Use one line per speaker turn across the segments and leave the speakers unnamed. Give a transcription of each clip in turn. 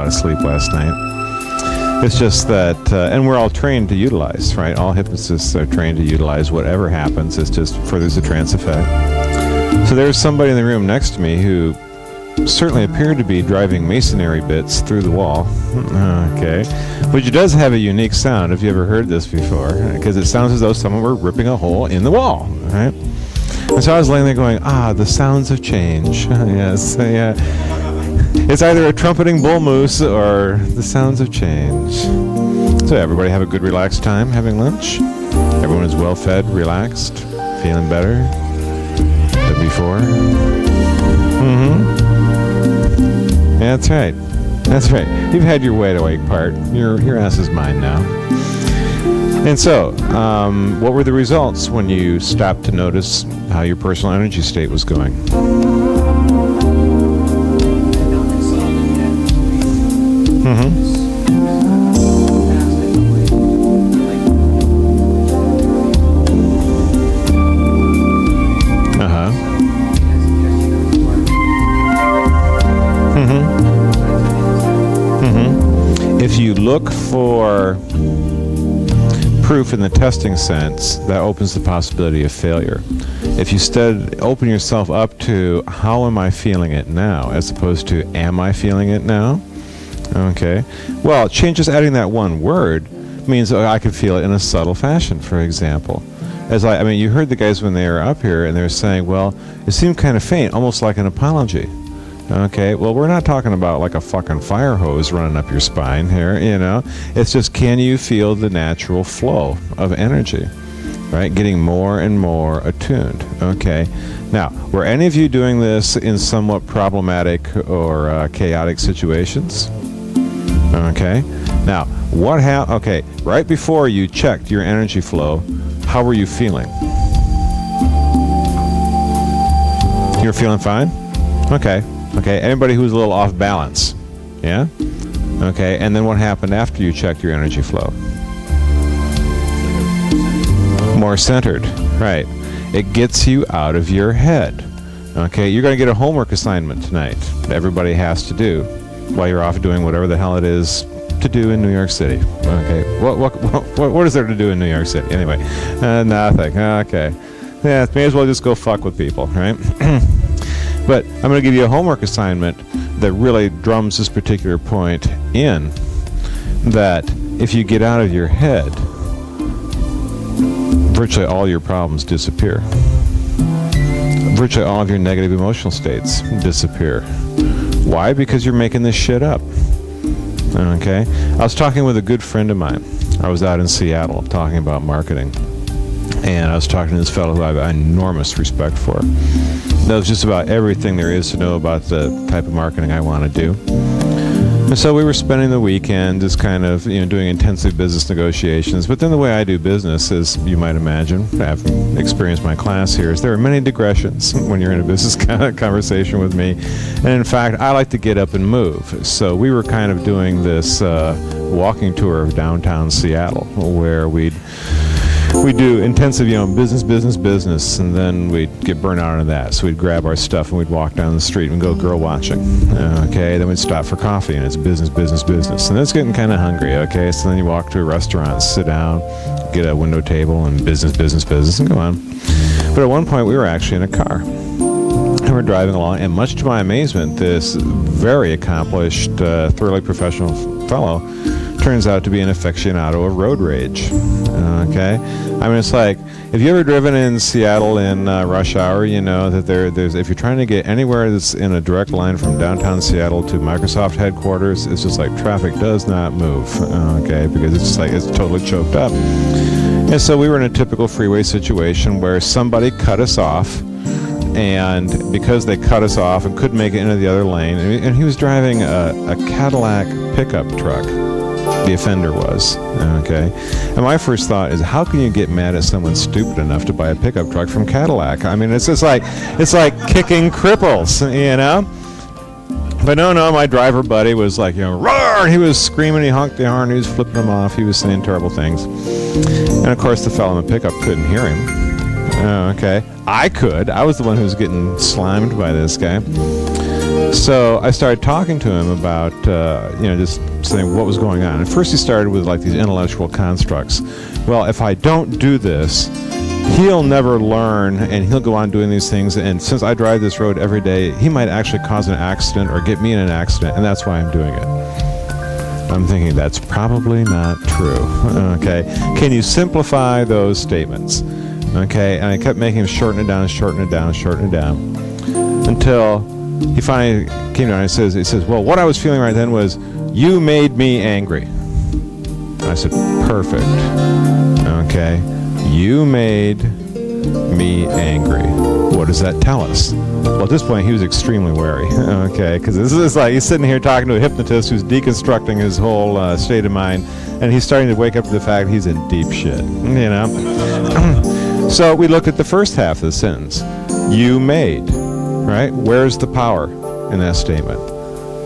lot of sleep last night. It's just that, and we're all trained to utilize, right? All hypnotists are trained to utilize whatever happens. It just furthers the trance effect. So there's somebody in the room next to me who certainly appeared to be driving masonry bits through the wall. Okay. Which does have a unique sound, if you ever heard this before, because it sounds as though someone were ripping a hole in the wall, right? And so I was laying there going, the sounds of change. Yes, yeah. It's either a trumpeting bull moose or the sounds of change. So everybody have a good relaxed time having lunch. Everyone is well fed, relaxed, feeling better than before. That's right. That's right. You've had your wide awake part. Your ass is mine now. And so, what were the results when you stopped to notice how your personal energy state was going? If you look for proof in the testing sense, that opens the possibility of failure. If you instead open yourself up to how am I feeling it now, as opposed to am I feeling it now? Okay. Well, just adding that one word means I can feel it in a subtle fashion, for example. I mean, you heard the guys when they were up here and they were saying, well, it seemed kind of faint, almost like an apology. Okay, well, we're not talking about like a fucking fire hose running up your spine here, you know. It's just, can you feel the natural flow of energy, right? Getting more and more attuned, okay? Now, were any of you doing this in somewhat problematic or chaotic situations? Okay, now, what happened? Okay, right before you checked your energy flow, how were you feeling? You're feeling fine? Okay. Okay, anybody who's a little off balance? Yeah? Okay, and then what happened after you checked your energy flow? More centered, right. It gets you out of your head. Okay, you're going to get a homework assignment tonight that everybody has to do while you're off doing whatever the hell it is to do in New York City. Okay, what is there to do in New York City? Anyway, nothing. Okay. Yeah, may as well just go fuck with people, right? But I'm going to give you a homework assignment that really drums this particular point in, that if you get out of your head, virtually all your problems disappear. Virtually all of your negative emotional states disappear. Why? Because you're making this shit up. Okay? I was talking with a good friend of mine. I was out in Seattle talking about marketing. And I was talking to this fellow who I have enormous respect for. Knows just about everything there is to know about the type of marketing I want to do. And so we were spending the weekend just kind of, doing intensive business negotiations. But then the way I do business, as you might imagine, I've experienced my class here, is there are many digressions when you're in a business conversation with me. And in fact, I like to get up and move. So we were kind of doing this walking tour of downtown Seattle, where we'd do intensive, business, and then we'd get burnt out on that. So we'd grab our stuff and we'd walk down the street and go girl watching. Okay, then we'd stop for coffee and it's business. And it's getting kind of hungry, okay? So then you walk to a restaurant, sit down, get a window table and business, and go on. But at one point we were actually in a car. And we're driving along, and much to my amazement, this very accomplished, thoroughly professional fellow turns out to be an aficionado of road rage. Okay, I mean, it's like, if you ever driven in Seattle in rush hour, you know that there's if you're trying to get anywhere that's in a direct line from downtown Seattle to Microsoft headquarters, it's just like traffic does not move. Okay, because it's just like it's totally choked up. And so we were in a typical freeway situation where somebody cut us off. And because they cut us off and couldn't make it into the other lane, and he was driving a Cadillac pickup truck, the offender was, okay? And my first thought is, how can you get mad at someone stupid enough to buy a pickup truck from Cadillac? I mean, it's like kicking cripples, But no, my driver buddy was like, roar! He was screaming, he honked the horn, he was flipping them off, he was saying terrible things. And of course, the fellow in the pickup couldn't hear him. Okay. I was the one who was getting slimed by this guy. So I started talking to him about, just saying what was going on. At first he started with like these intellectual constructs. Well, if I don't do this, he'll never learn, and he'll go on doing these things, and since I drive this road every day, he might actually cause an accident or get me in an accident, and that's why I'm doing it. I'm thinking that's probably not true. Okay, can you simplify those statements? Okay, and I kept making him shorten it down, until he finally came down and he says, well, what I was feeling right then was, you made me angry. I said, perfect. Okay, you made me angry. What does that tell us? Well, at this point, he was extremely wary, okay, because this is like he's sitting here talking to a hypnotist who's deconstructing his whole state of mind, and he's starting to wake up to the fact he's in deep shit, So we looked at the first half of the sentence. You made, right? Where's the power in that statement?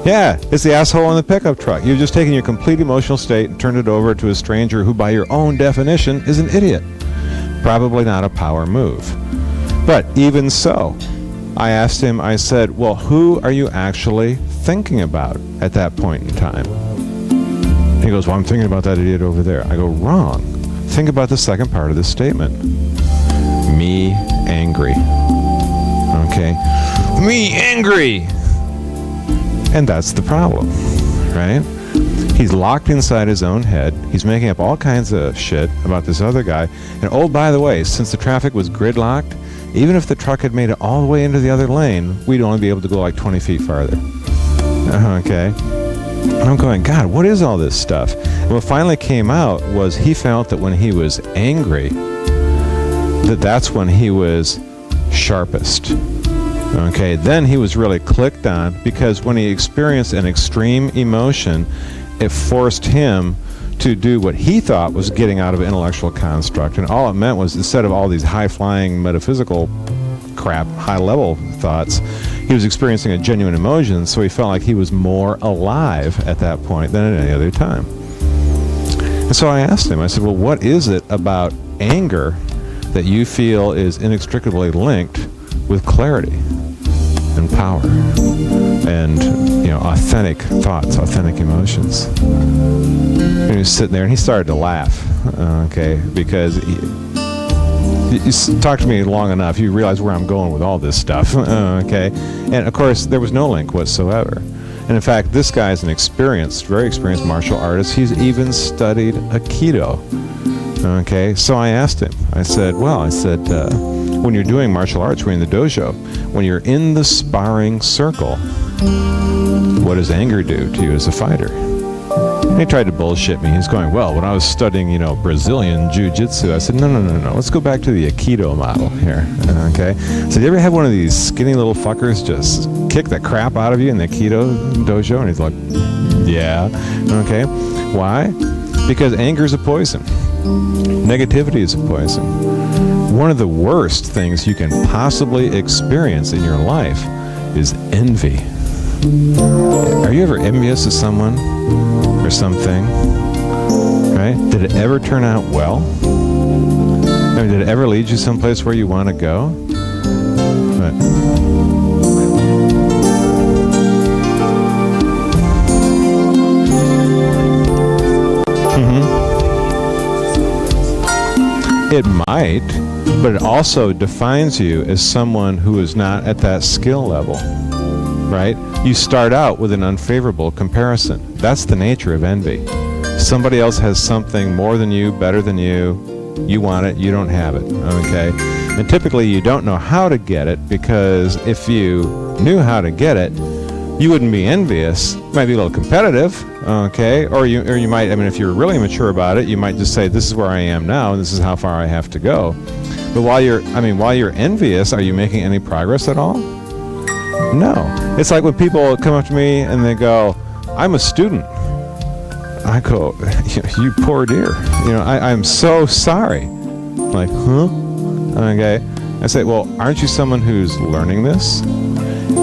Yeah, it's the asshole in the pickup truck. You've just taken your complete emotional state and turned it over to a stranger who, by your own definition, is an idiot. Probably not a power move. But even so, I asked him, I said, well, who are you actually thinking about at that point in time? He goes, well, I'm thinking about that idiot over there. I go, wrong. Think about the second part of this statement. Me angry. Okay? Me angry! And that's the problem, right? He's locked inside his own head. He's making up all kinds of shit about this other guy. And oh, by the way, since the traffic was gridlocked, even if the truck had made it all the way into the other lane, we'd only be able to go like 20 feet farther. Okay? I'm going, God, what is all this stuff? And what finally came out was he felt that when he was angry, that's when he was sharpest. Okay, then he was really clicked on, because when he experienced an extreme emotion, it forced him to do what he thought was getting out of an intellectual construct. And all it meant was, instead of all these high-flying metaphysical crap, high-level thoughts, he was experiencing a genuine emotion, so he felt like he was more alive at that point than at any other time. And so I asked him, I said, well, what is it about anger that you feel is inextricably linked with clarity and power and authentic thoughts, authentic emotions? And he was sitting there and he started to laugh, okay, because you talked to me long enough, you realize where I'm going with all this stuff, okay, and of course there was no link whatsoever. And in fact, this guy's an very experienced martial artist. He's even studied Aikido. Okay, so I asked him, I said, when you're doing martial arts, when you're in the dojo, when you're in the sparring circle, what does anger do to you as a fighter? And he tried to bullshit me. He's going, well, when I was studying, Brazilian jiu-jitsu, I said, no, let's go back to the Aikido model here, okay? So you ever have one of these skinny little fuckers just kick the crap out of you in the Aikido dojo? And he's like, yeah, okay. Why? Because anger is a poison. Negativity is a poison. One of the worst things you can possibly experience in your life is envy. Are you ever envious of someone or something? Right? Did it ever turn out well? I mean, did it ever lead you someplace where you want to go? But it might, but it also defines you as someone who is not at that skill level, right? You start out with an unfavorable comparison. That's the nature of envy. Somebody else has something more than you, better than you. You want it, you don't have it, okay? And typically you don't know how to get it, because if you knew how to get it, you wouldn't be envious. You might be a little competitive, okay? Or you might, if you're really mature about it, you might just say, this is where I am now, and this is how far I have to go. But while you're envious, are you making any progress at all? No. It's like when people come up to me and they go, I'm a student. I go, you poor dear. I'm so sorry. I'm like, huh? Okay. I say, well, aren't you someone who's learning this?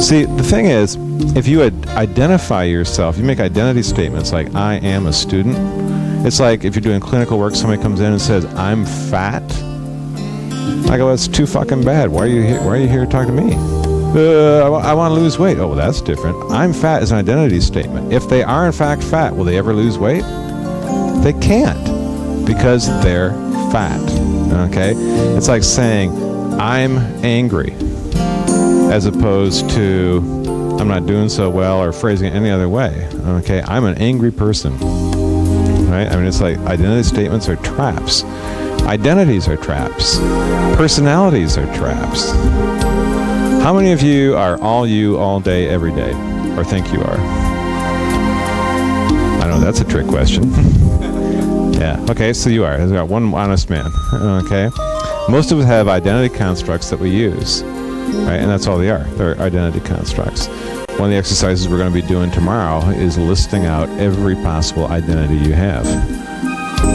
See, the thing is, if you identify yourself, you make identity statements like, I am a student. It's like if you're doing clinical work, somebody comes in and says, I'm fat. I go, that's too fucking bad. Why are you here to talk to me? I want to lose weight. Oh, well, that's different. I'm fat is an identity statement. If they are in fact fat, will they ever lose weight? They can't, because they're fat. Okay? It's like saying, I'm angry, as opposed to, I'm not doing so well, or phrasing it any other way. Okay? I'm an angry person. Right? I mean, it's like identity statements are traps. Identities are traps. Personalities are traps. How many of you are all you all day, every day? Or think you are? I know that's a trick question. Yeah, okay, so you are. There's got one honest man. Okay? Most of us have identity constructs that we use. Right? And that's all they are. They're identity constructs. One of the exercises we're going to be doing tomorrow is listing out every possible identity you have.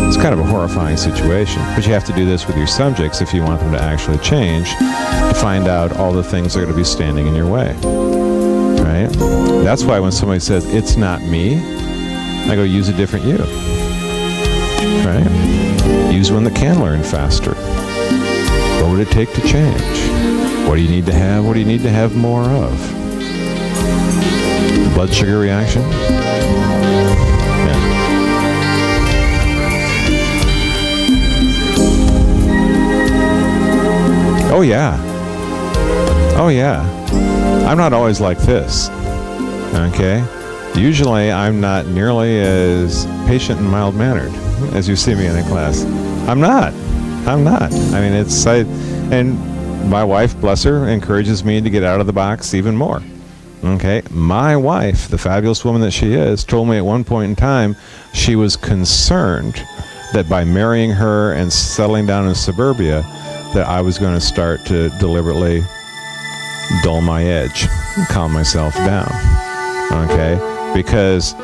It's kind of a horrifying situation, but you have to do this with your subjects if you want them to actually change, to find out all the things that are going to be standing in your way. Right? That's why when somebody says, it's not me, I go, use a different you. Right? Use one that can learn faster. What would it take to change? What do you need to have? What do you need to have more of? Blood sugar reaction? Yeah. Oh yeah. Oh yeah. I'm not always like this. Okay? Usually I'm not nearly as patient and mild-mannered as you see me in a class. I'm not. I mean, and my wife, bless her, encourages me to get out of the box even more. Okay, my wife, the fabulous woman that she is, told me at one point in time she was concerned that by marrying her and settling down in suburbia, that I was going to start to deliberately dull my edge, calm myself down. Okay, because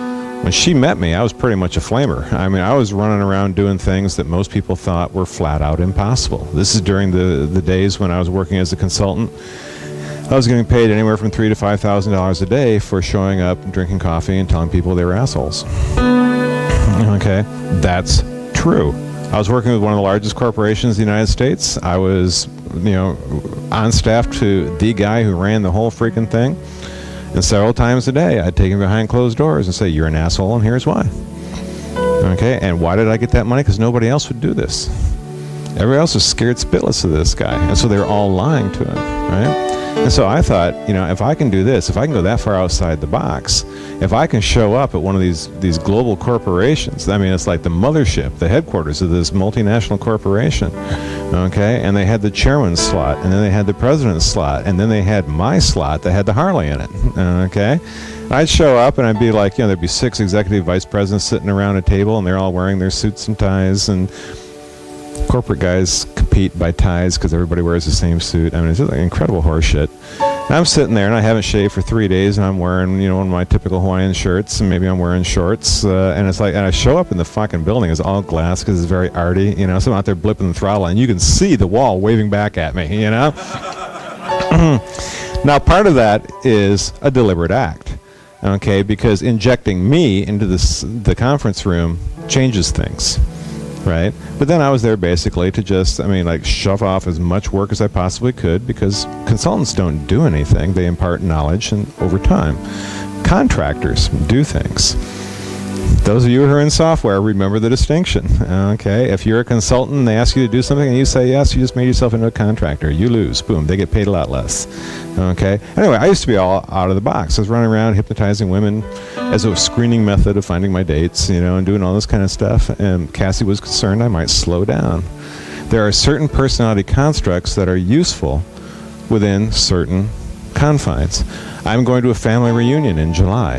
when she met me, I was pretty much a flamer. I mean, I was running around doing things that most people thought were flat out impossible. This is during the days when I was working as a consultant. I was getting paid anywhere from $3,000 to $5,000 a day for showing up, drinking coffee, and telling people they were assholes. Okay, that's true. I was working with one of the largest corporations in the United States. I was, on staff to the guy who ran the whole freaking thing. And several times a day, I'd take him behind closed doors and say, you're an asshole, and here's why. Okay, and why did I get that money? Because nobody else would do this. Everybody else was scared spitless of this guy. And so they were all lying to him, right? And so I thought, if I can do this, if I can go that far outside the box, if I can show up at one of these global corporations, I mean, it's like the mothership, the headquarters of this multinational corporation, okay? And they had the chairman's slot, and then they had the president's slot, and then they had my slot that had the Harley in it, okay? I'd show up, and I'd be like, there'd be 6 executive vice presidents sitting around a table, and they're all wearing their suits and ties, and corporate guys compete by ties because everybody wears the same suit. I mean, it's just like incredible horse shit. And I'm sitting there and I haven't shaved for 3 days and I'm wearing, one of my typical Hawaiian shirts and maybe I'm wearing shorts. And it's like, and I show up in the fucking building, it's all glass because it's very arty, so I'm out there blipping the throttle and you can see the wall waving back at me, Now, part of that is a deliberate act, okay, because injecting me into the conference room changes things. Right? But then I was there basically to just, shove off as much work as I possibly could because consultants don't do anything. They impart knowledge and over time. Contractors do things. Those of you who are in software, remember the distinction. Okay? If you're a consultant and they ask you to do something and you say yes, you just made yourself into a contractor. You lose. Boom. They get paid a lot less. Okay? Anyway, I used to be all out of the box. I was running around hypnotizing women as a screening method of finding my dates, and doing all this kind of stuff. And Cassie was concerned I might slow down. There are certain personality constructs that are useful within certain confines. I'm going to a family reunion in July.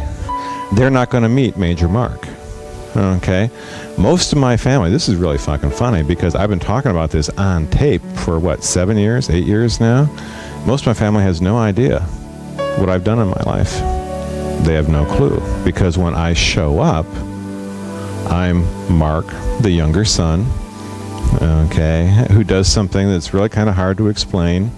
They're not going to meet Major Mark. Okay? Most of my family, this is really fucking funny because I've been talking about this on tape for 7 years, 8 years now? Most of my family has no idea what I've done in my life. They have no clue because when I show up, I'm Mark, the younger son, okay, who does something that's really kind of hard to explain,